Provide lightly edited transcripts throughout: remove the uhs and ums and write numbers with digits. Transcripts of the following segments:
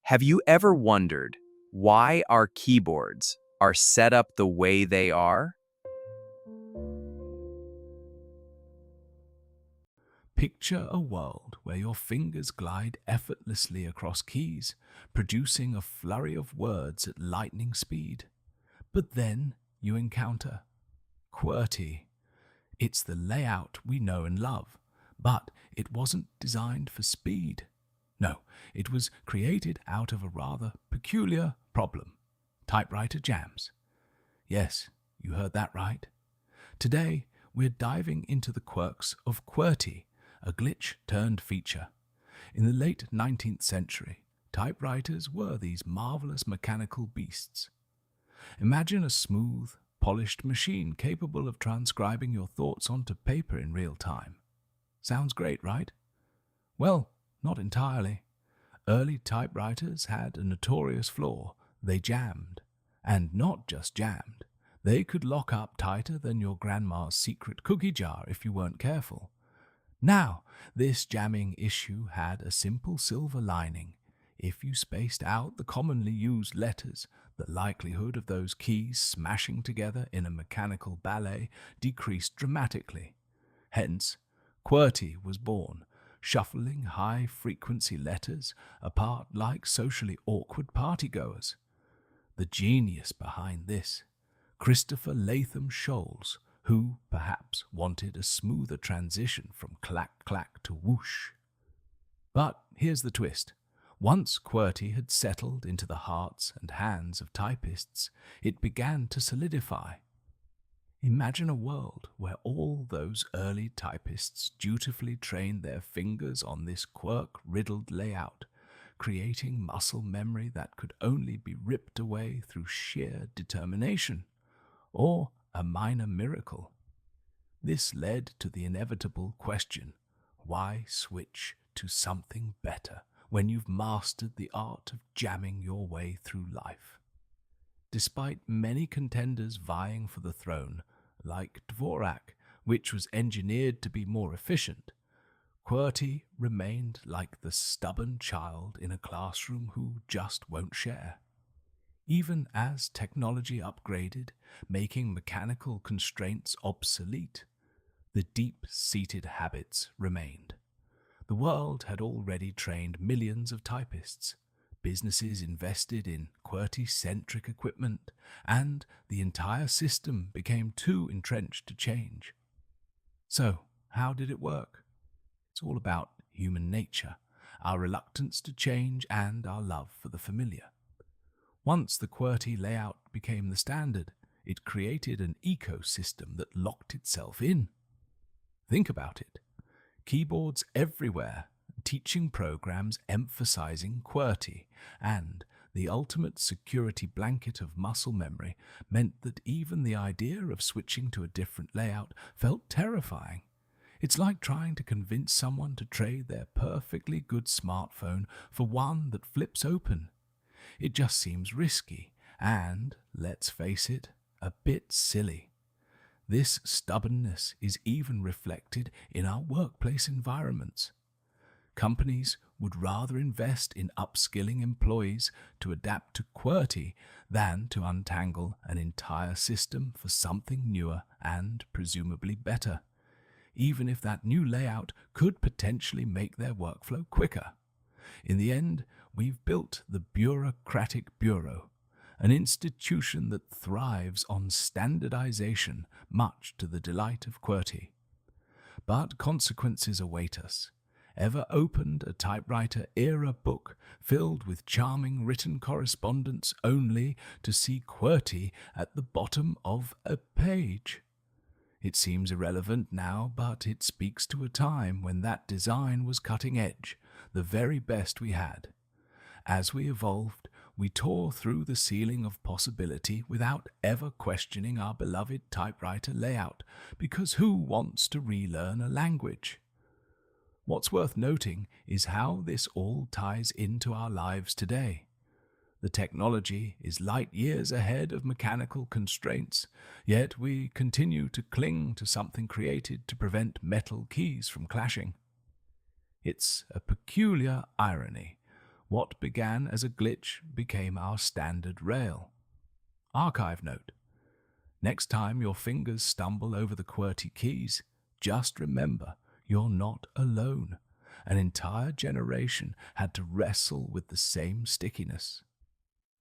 Have you ever wondered why our keyboards are set up the way they are? Picture a world where your fingers glide effortlessly across keys, producing a flurry of words at lightning speed. But then you encounter QWERTY. It's the layout we know and love, but it wasn't designed for speed. No, it was created out of a rather peculiar problem: typewriter jams. Yes, you heard that right. Today, we're diving into the quirks of QWERTY, a glitch turned feature. In the late 19th century, typewriters were these marvelous mechanical beasts. Imagine a smooth, polished machine capable of transcribing your thoughts onto paper in real time. Sounds great, right? Well, not entirely. Early typewriters had a notorious flaw: they jammed. And not just jammed. They could lock up tighter than your grandma's secret cookie jar if you weren't careful. Now, this jamming issue had a simple silver lining. If you spaced out the commonly used letters, the likelihood of those keys smashing together in a mechanical ballet decreased dramatically. Hence, QWERTY was born, shuffling high-frequency letters apart like socially awkward partygoers. The genius behind this, Christopher Latham Scholes, who perhaps wanted a smoother transition from clack-clack to whoosh. But here's the twist. Once QWERTY had settled into the hearts and hands of typists, it began to solidify. Imagine a world where all those early typists dutifully trained their fingers on this quirk-riddled layout, creating muscle memory that could only be ripped away through sheer determination, or a minor miracle. This led to the inevitable question: why switch to something better when you've mastered the art of jamming your way through life? Despite many contenders vying for the throne, like Dvorak, which was engineered to be more efficient, QWERTY remained like the stubborn child in a classroom who just won't share. Even as technology upgraded, making mechanical constraints obsolete, the deep-seated habits remained. The world had already trained millions of typists. Businesses invested in QWERTY-centric equipment, and the entire system became too entrenched to change. So, how did it work? It's all about human nature, our reluctance to change and our love for the familiar. Once the QWERTY layout became the standard, it created an ecosystem that locked itself in. Think about it. Keyboards everywhere, teaching programs emphasizing QWERTY, and the ultimate security blanket of muscle memory meant that even the idea of switching to a different layout felt terrifying. It's like trying to convince someone to trade their perfectly good smartphone for one that flips open. It just seems risky and, let's face it, a bit silly. This stubbornness is even reflected in our workplace environments. Companies would rather invest in upskilling employees to adapt to QWERTY than to untangle an entire system for something newer and presumably better, even if that new layout could potentially make their workflow quicker. In the end, we've built the bureaucratic bureau, an institution that thrives on standardization, much to the delight of QWERTY. But consequences await us. Ever opened a typewriter-era book filled with charming written correspondence only to see QWERTY at the bottom of a page? It seems irrelevant now, but it speaks to a time when that design was cutting edge, the very best we had. As we evolved, we tore through the ceiling of possibility without ever questioning our beloved typewriter layout, because who wants to relearn a language? What's worth noting is how this all ties into our lives today. The technology is light years ahead of mechanical constraints, yet we continue to cling to something created to prevent metal keys from clashing. It's a peculiar irony. What began as a glitch became our standard rail. Archive note. Next time your fingers stumble over the QWERTY keys, just remember you're not alone. An entire generation had to wrestle with the same stickiness.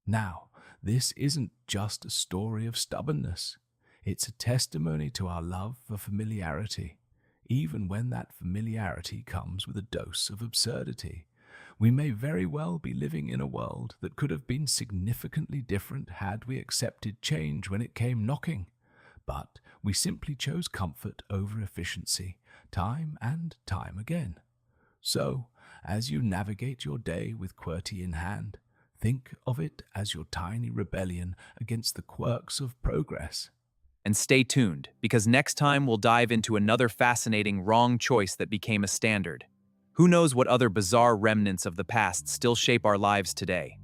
Now, this isn't just a story of stubbornness. It's a testimony to our love for familiarity, even when that familiarity comes with a dose of absurdity. We may very well be living in a world that could have been significantly different had we accepted change when it came knocking. But we simply chose comfort over efficiency, time and time again. So, as you navigate your day with QWERTY in hand, think of it as your tiny rebellion against the quirks of progress. And stay tuned, because next time we'll dive into another fascinating wrong choice that became a standard. Who knows what other bizarre remnants of the past still shape our lives today?